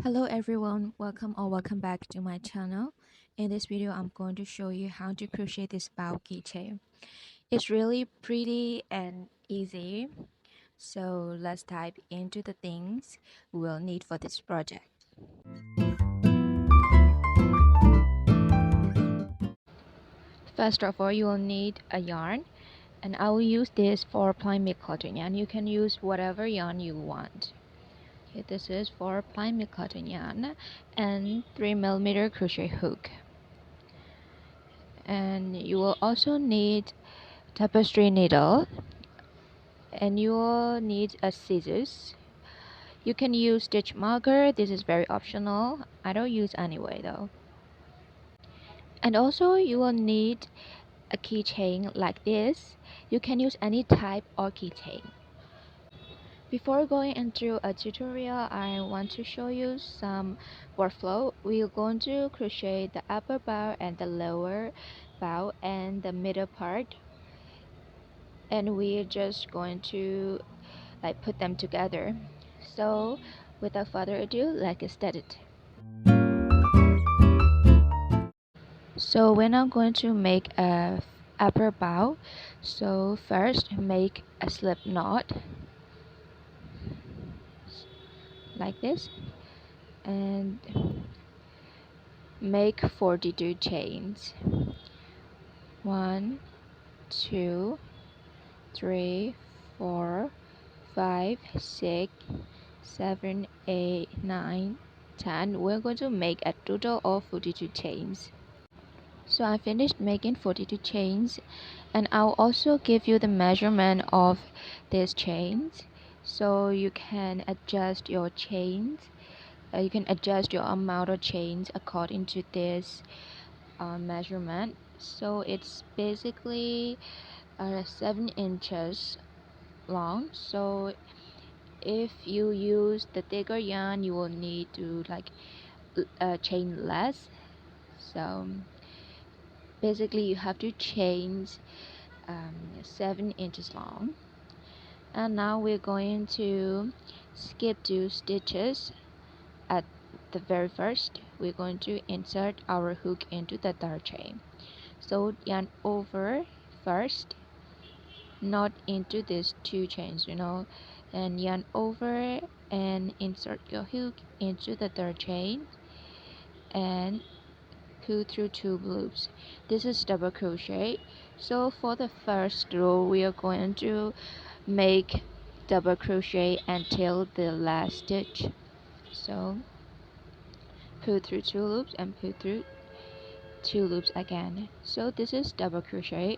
Hello everyone, welcome back to my channel. In this video I'm going to show you how to crochet this bow keychain. It's really pretty and easy, so let's dive into the things we'll need for this project. First of all, you will need a yarn, and I will use this for plain mid cotton yarn. You can use whatever yarn you want. Okay, this is for plain mid cotton yarn and 3mm crochet hook. And you will also need tapestry needle, and you will need a scissors. You can use stitch marker, this is very optional. I don't use anyway though. And also you will need a keychain like this. You can use any type or keychain. Before going into a tutorial, I want to show you some workflow. We are going to crochet the upper bow and the lower bow and the middle part, and we're just going to put them together. So without further ado, let's get started. So we're now going to make a upper bow. So first make a slip knot like this and make 42 chains. 1 2 3 4 5 6 7 8 9 10. We're going to make a total of 42 chains. So I finished making 42 chains, and I'll also give you the measurement of these chains so you can adjust your chains. You can adjust your amount of chains according to this measurement. So it's basically 7 inches long. So if you use the thicker yarn, you will need to chain less. So basically you have to change 7 inches long. And now we're going to skip 2 stitches. At the very first, we're going to insert our hook into the third chain. So yarn over first, not into these 2 chains, and yarn over and insert your hook into the third chain and pull through 2 loops. This is double crochet. So for the first row, we are going to make double crochet until the last stitch. So pull through 2 loops and pull through 2 loops again. So this is double crochet,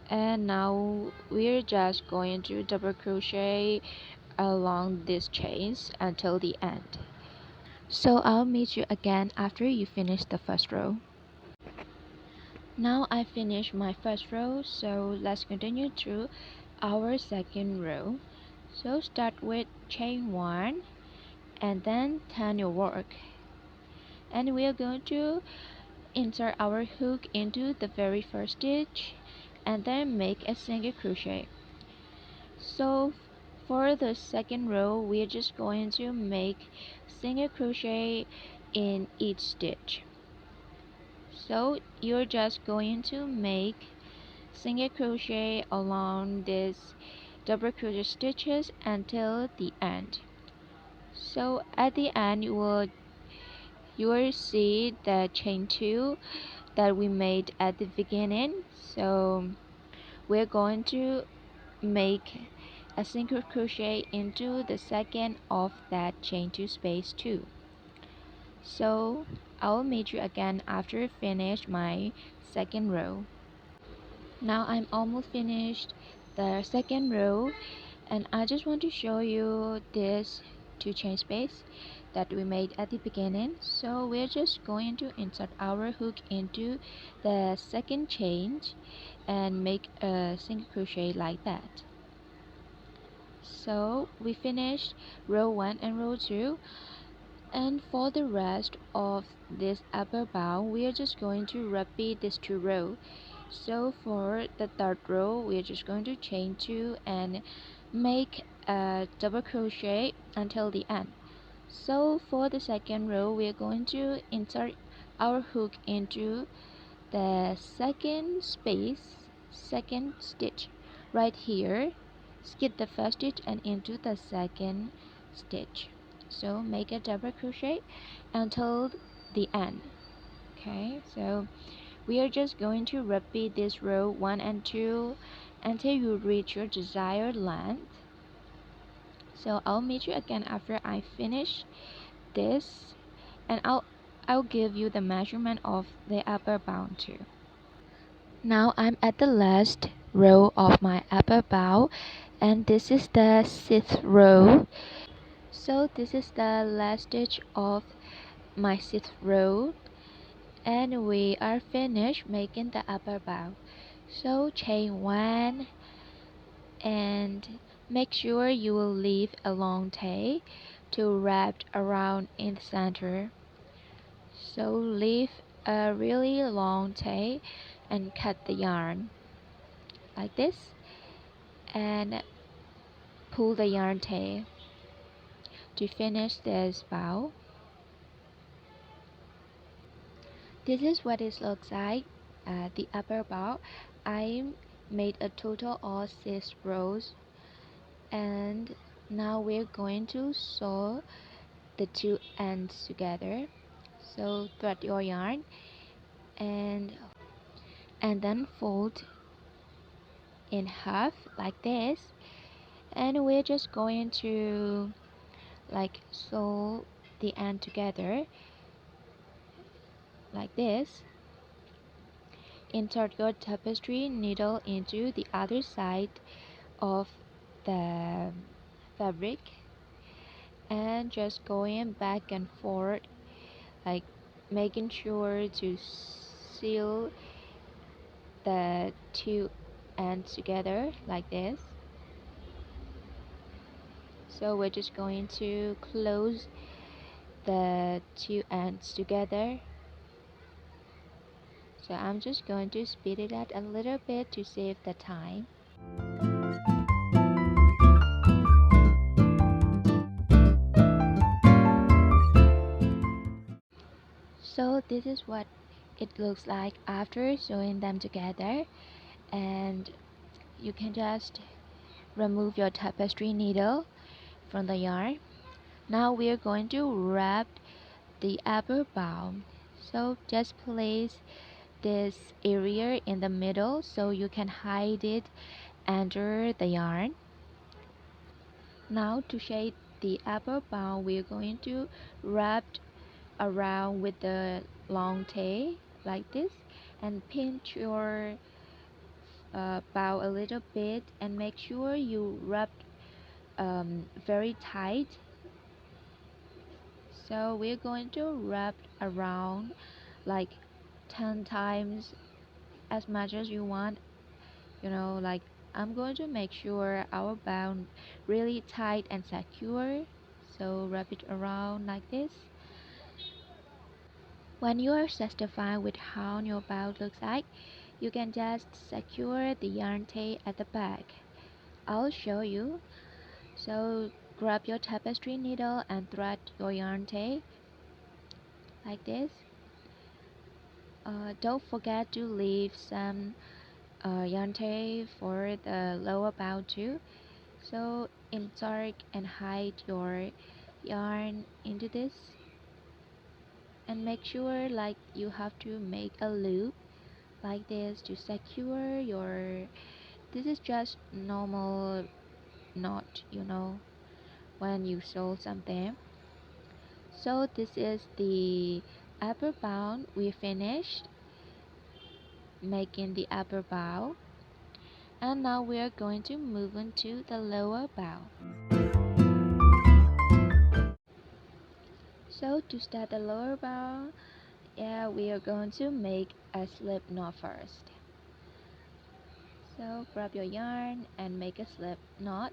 and now we're just going to double crochet along these chains until the end. So I'll meet you again after you finish the first row. Now I finished my first row, so let's continue through our second row. So start with chain 1 and then turn your work, and we are going to insert our hook into the very first stitch and then make a single crochet. So for the second row, we are just going to make single crochet in each stitch. So you're just going to make single crochet along these double crochet stitches until the end. So at the end you will see the chain 2 that we made at the beginning. So we're going to make a single crochet into the second of that chain 2 space 2. So I'll meet you again after I finish my second row. Now I'm almost finished the second row, and I just want to show you this 2 chain space that we made at the beginning. So we're just going to insert our hook into the second chain and make a single crochet like that. So we finished row 1 and row 2, and for the rest of this upper bow we are just going to repeat these 2 rows. So for the third row, we are just going to chain 2 and make a double crochet until the end. So for the second row, we are going to insert our hook into the second stitch right here. Skip the first stitch and into the second stitch. So make a double crochet until the end. Okay, so we are just going to repeat this row 1 and 2 until you reach your desired length. So I'll meet you again after I finish this, and I'll give you the measurement of the upper bound too. Now I'm at the last row of my upper bow, and this is the 6th row. So this is the last stitch of my 6th row, and we are finished making the upper bow. So chain 1 and make sure you will leave a long tail to wrap around in the center. So leave a really long tail and cut the yarn like this and pull the yarn tail to finish this bow. This is what it looks like, the upper bow. I made a total of 6 rows, and now we're going to sew the two ends together. So thread your yarn and then fold in half like this, and we're just going to like sew the end together like this. Insert your tapestry needle into the other side of the fabric and just going back and forth, like making sure to seal the two ends together like this. So we're just going to close the two ends together. So I'm just going to speed it up a little bit to save the time. So this is what it looks like after sewing them together, and you can just remove your tapestry needle from the yarn. Now we are going to wrap the upper bow. So just place this area in the middle so you can hide it under the yarn. Now to shape the upper bow, we are going to wrap around with the long tail like this and pinch your bow a little bit and make sure you wrap very tight. So we're going to wrap around like 10 times, as much as you want, like I'm going to make sure our bound really tight and secure. So wrap it around like this. When you are satisfied with how your bow looks like, you can just secure the yarn tail at the back. I'll show you. So grab your tapestry needle and thread your yarn tail like this. Don't forget to leave some yarn tail for the lower bow too. So insert and hide your yarn into this, and make sure like you have to make a loop like this to secure your, this is just normal knot, when you sew something. So this is the upper bound. We finished making the upper bow, and now we are going to move on to the lower bow. So to start the lower bow, we are going to make a slip knot first. So grab your yarn and make a slip knot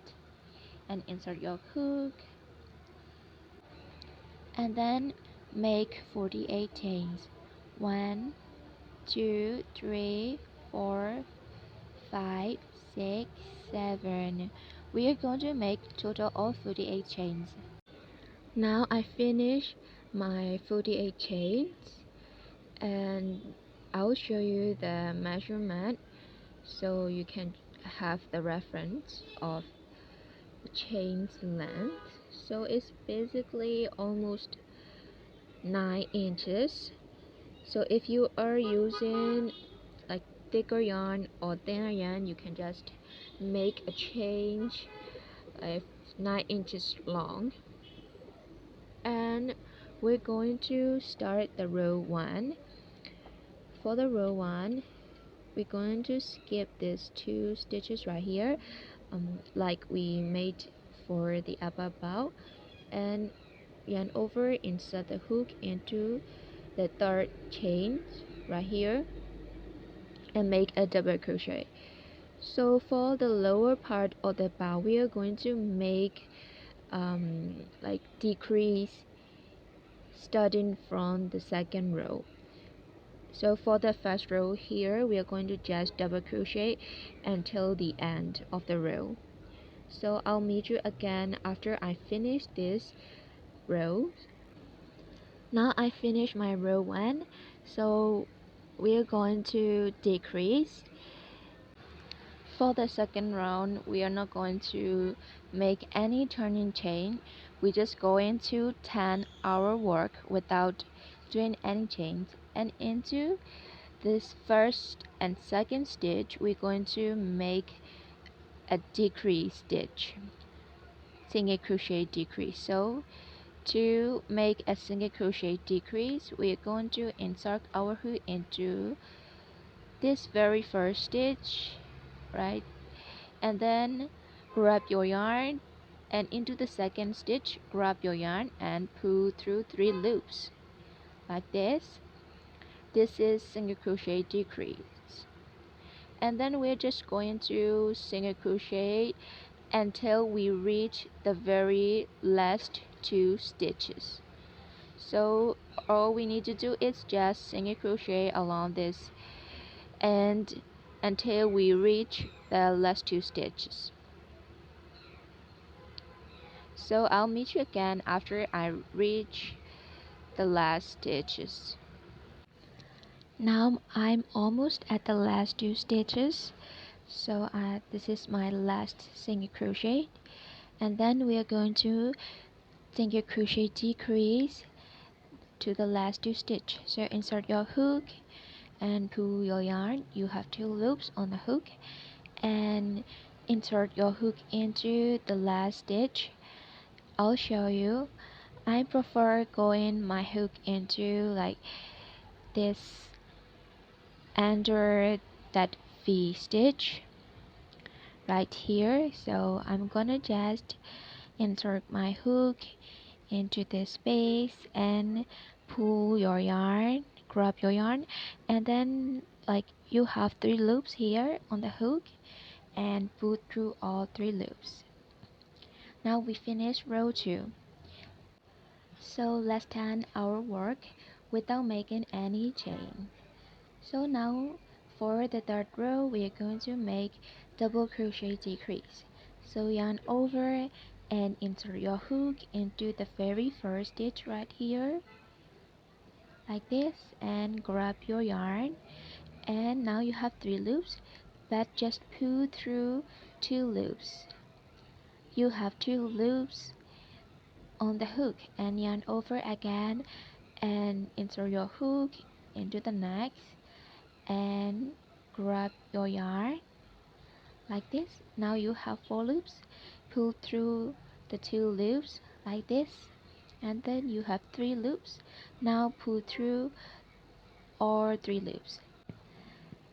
and insert your hook, and then make 48 chains. 1, 2, 3, 4, 5, 6, 7. We are going to make total of 48 chains. Now I finish my 48 chains, and I'll show you the measurement so you can have the reference of the chain's length. So it's basically almost 9 inches. So if you are using like thicker yarn or thinner yarn, you can just make a chain 9 inches long. And we're going to start the row 1. For the row 1, we're going to skip these 2 stitches right here, like we made for the above bow, and yarn over, insert the hook into the third chain right here, and make a double crochet. So for the lower part of the bow, we are going to make like decrease starting from the second row. So for the first row here, we are going to just double crochet until the end of the row. So I'll meet you again after I finish this row. Now I finished my row 1, so we're going to decrease. For the second round, we are not going to make any turning chain. We're just going to turn our work without doing any chains, and into this first and second stitch we're going to make a decrease stitch, single crochet decrease. So to make a single crochet decrease, we're going to insert our hook into this very first stitch, right, and then grab your yarn, and into the second stitch grab your yarn and pull through 3 loops like this. This is single crochet decrease, and then we're just going to single crochet until we reach the very last 2 stitches. So all we need to do is just single crochet along this end until we reach the last 2 stitches. So I'll meet you again after I reach the last stitches. Now I'm almost at the last 2 stitches. So this is my last single crochet, and then we are going to single crochet decrease to the last 2 stitches. So insert your hook and pull your yarn. You have 2 loops on the hook, and insert your hook into the last stitch. I'll show you. I prefer going my hook into like this under that V stitch right here. So I'm gonna just insert my hook into this space and pull your yarn, grab your yarn, and then like you have 3 loops here on the hook, and pull through all 3 loops. Now we finish row 2. So let's turn our work without making any chain. So now for the third row, we are going to make double crochet decrease. So yarn over and insert your hook into the very first stitch right here like this, and grab your yarn, and now you have 3 loops, but just pull through 2 loops. You have 2 loops on the hook, and yarn over again and insert your hook into the next, and grab your yarn like this. Now you have 4 loops. Pull through the 2 loops like this, and then you have 3 loops. Now pull through all 3 loops.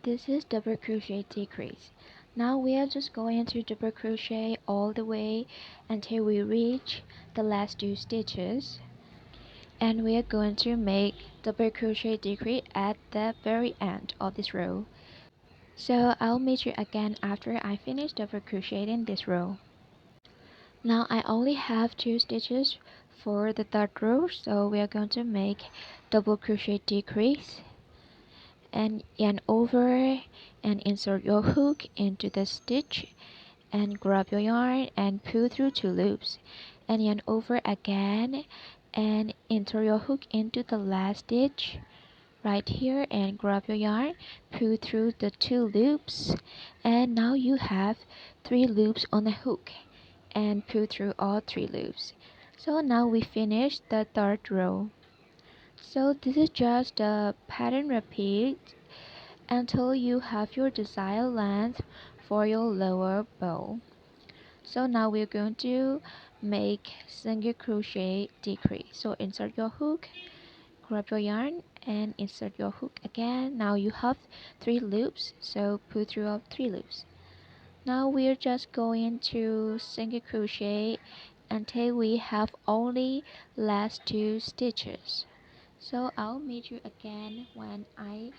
This is double crochet decrease. Now we are just going to double crochet all the way until we reach the last 2 stitches, and we are going to make double crochet decrease at the very end of this row. So I'll meet you again after I finish double crocheting this row. Now I only have 2 stitches for the third row, so we are going to make double crochet decrease and yarn over and insert your hook into the stitch, and grab your yarn and pull through 2 loops, and yarn over again and insert your hook into the last stitch right here and grab your yarn, pull through the 2 loops, and now you have 3 loops on the hook and pull through all 3 loops. So now we finished the 3rd row. So this is just a pattern repeat until you have your desired length for your lower bow. So now we're going to make single crochet decrease. So insert your hook, grab your yarn and insert your hook again. Now you have 3 loops, so pull through all 3 loops. Now we're just going to single crochet until we have only last 2 stitches. So I'll meet you again when I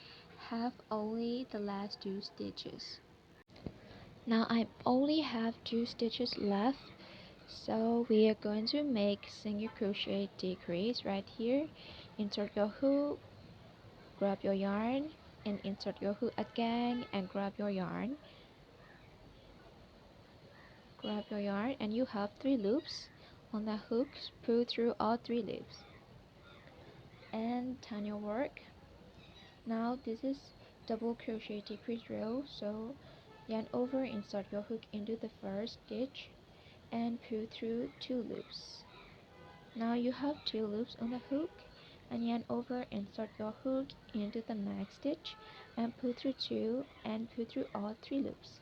have only the last 2 stitches. Now I only have 2 stitches left, so we are going to make single crochet decrease right here. Insert your hook, grab your yarn and insert your hook again and grab your yarn, and you have 3 loops on the hooks. Pull through all 3 loops and turn your work. Now this is double crochet decrease row, so yarn over, insert your hook into the first stitch and pull through 2 loops. Now you have 2 loops on the hook and yarn over, insert your hook into the next stitch and pull through 2 and pull through all 3 loops.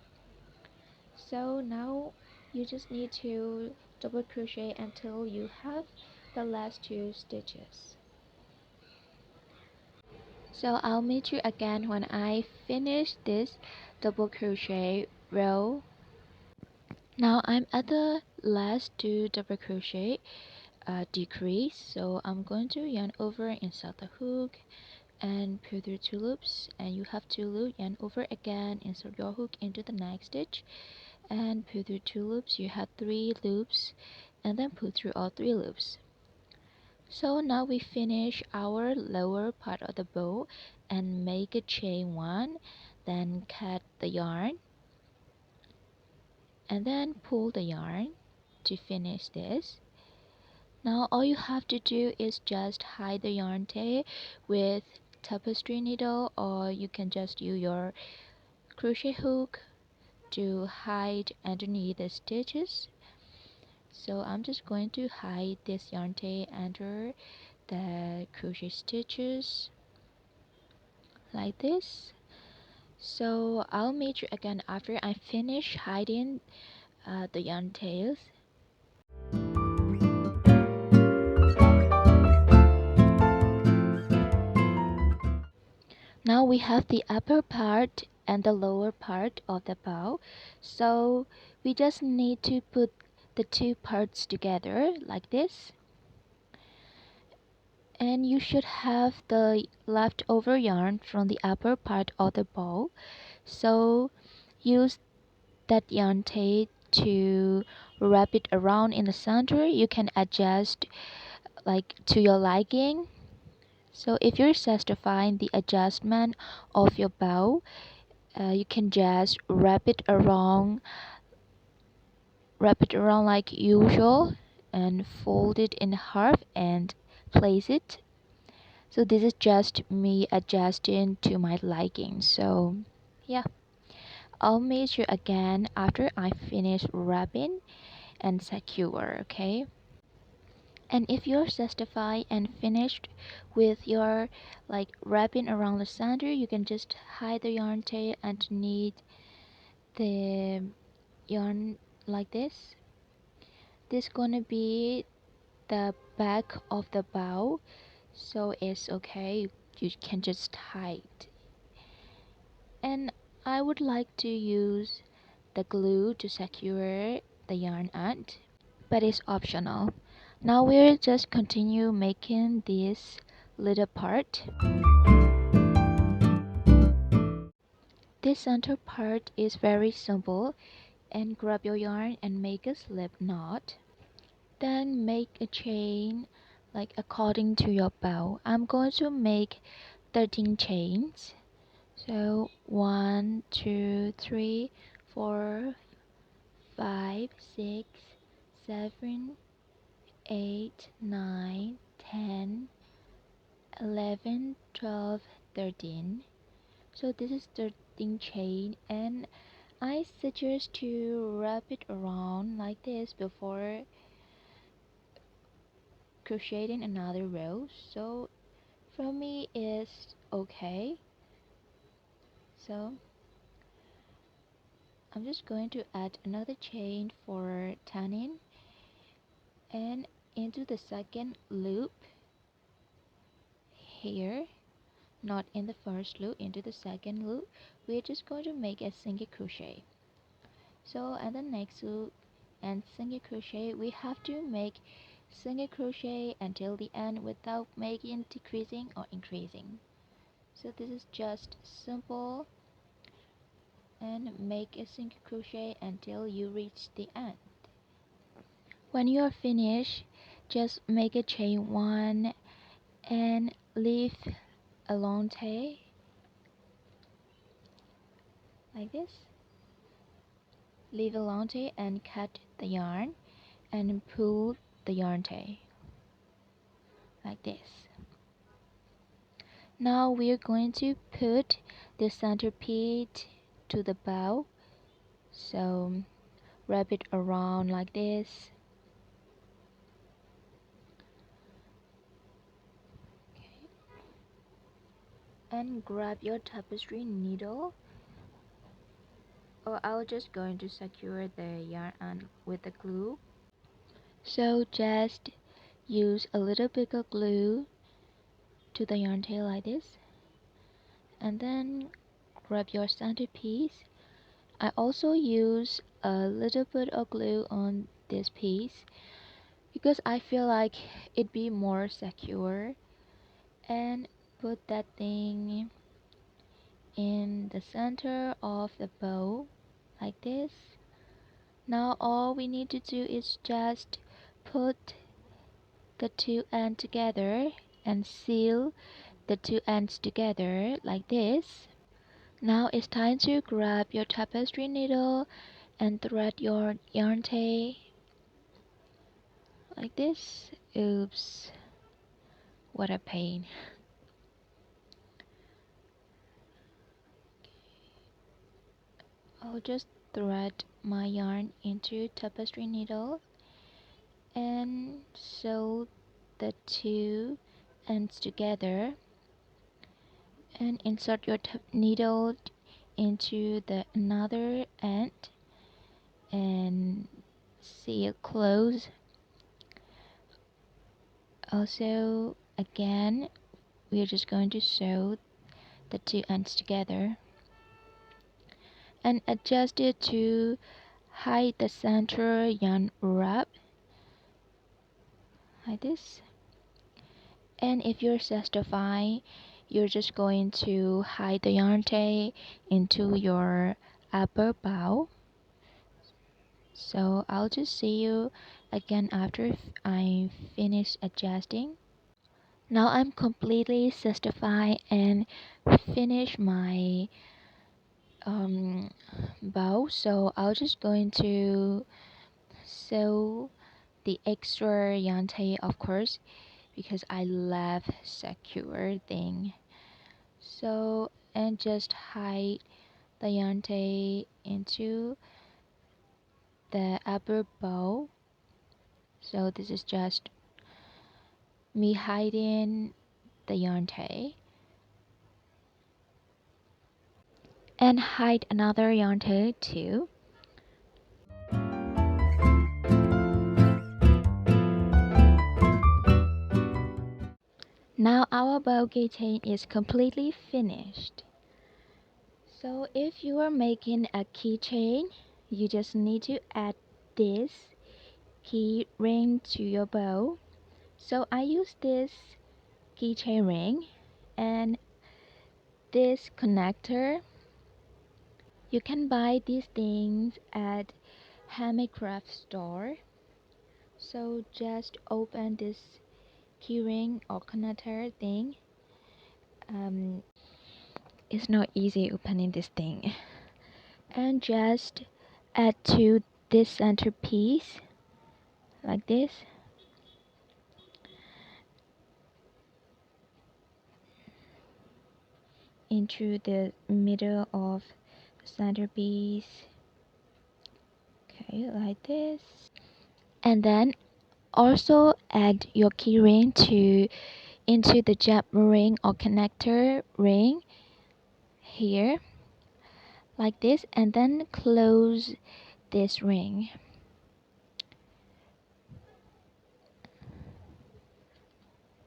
So now you just need to double crochet until you have the last 2 stitches. So I'll meet you again when I finish this double crochet row. Now I'm at the last 2 double crochet decrease, so I'm going to yarn over, insert the hook and pull through 2 loops, and you have 2 loops. Yarn over again, insert your hook into the next stitch and pull through 2 loops. You have 3 loops and then pull through all 3 loops. So now we finish our lower part of the bow and make a chain 1, then cut the yarn and then pull the yarn to finish this. Now all you have to do is just hide the yarn tail with tapestry needle, or you can just use your crochet hook to hide underneath the stitches. So I'm just going to hide this yarn tail under the crochet stitches like this. So I'll meet you again after I finish hiding the yarn tails. Now we have the upper part and the lower part of the bow, so we just need to put the 2 parts together like this. And you should have the leftover yarn from the upper part of the bow, so use that yarn tail to wrap it around in the center. You can adjust like to your liking. So if you're satisfying the adjustment of your bow, you can just wrap it around like usual and fold it in half and place it. So this is just me adjusting to my liking. So yeah, I'll meet you again after I finish wrapping and secure. Okay, and if you're satisfied and finished with your like wrapping around the center, you can just hide the yarn tail underneath the yarn like this. This gonna be the back of the bow, so it's okay, you can just hide. And I would like to use the glue to secure the yarn end, but it's optional. Now we'll just continue making this little part. This center part is very simple, and grab your yarn and make a slip knot. Then make a chain like according to your bow. I'm going to make 13 chains. So 1, 2, 3, 4, 5, 6, 7, 8, 9, 10, 11, 12, 13. So this is 13 chain, and I suggest to wrap it around like this before crocheting another row. So for me it's okay. So I'm just going to add another chain for turning, and into the second loop here, not in the first loop, into the second loop, we're just going to make a single crochet. So at the next loop and single crochet, we have to make single crochet until the end without making decreasing or increasing. So this is just simple, and make a single crochet until you reach the end. When you are finished, just make a chain 1 and leave a long tail like this. Leave a long tail and cut the yarn and pull the yarn tail like this. Now we're going to put the center piece to the bow. So wrap it around like this. Okay. And grab your tapestry needle, or I'll just going to secure the yarn and with the glue. So just use a little bit of glue to the yarn tail like this, and then grab your center piece. I also use a little bit of glue on this piece because I feel like it'd be more secure, and put that thing in the center of the bow like this. Now all we need to do is just put the two ends together and seal the two ends together like this. Now it's time to grab your tapestry needle and thread your yarn tail like this. Oops, what a pain. I'll just thread my yarn into tapestry needle and sew the two ends together, and insert your needle into the another end and seal close. Also again, we're just going to sew the two ends together and adjust it to hide the center yarn wrap like this. And if you're satisfied, you're just going to hide the yarn tail into your upper bow. So I'll just see you again after I finish adjusting. Now I'm completely satisfied and finish my bow. So I'll just going to sew the extra yarn tail, of course, because I love secure thing. So and just hide the yarn tail into the upper bow. So this is just me hiding the yarn tail, and hide another yarn tail too. Now our bow keychain is completely finished. So if you are making a keychain, you just need to add this key ring to your bow. So I use this keychain ring and this connector. You can buy these things at handicraft store. So just open this keyring or connector thing. It's not easy opening this thing, and just add to this center piece like this. into the middle of the centerpiece. Okay, like this. And then also add your key ring into the jump ring or connector ring here, like this, and then close this ring.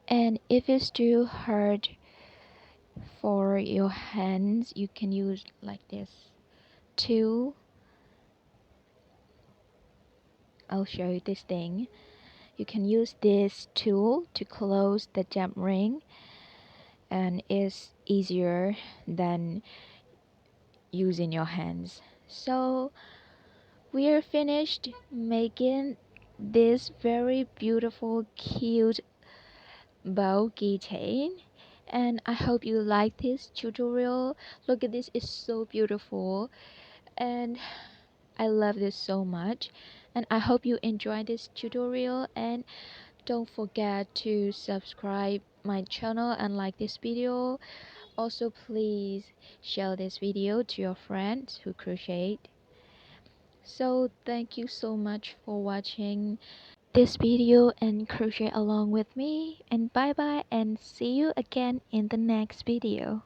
And if it's too hard for your hands, you can use like this tool. I'll show you this thing. You can use this tool to close the jump ring, and it's easier than using your hands. So we are finished making this very beautiful, cute bow keychain, and I hope you like this tutorial. Look at this, it's so beautiful, and I love this so much. And I hope you enjoy this tutorial, and don't forget to subscribe my channel and like this video. Also, please share this video to your friends who crochet. So thank you so much for watching this video and crochet along with me, and bye bye, and see you again in the next video.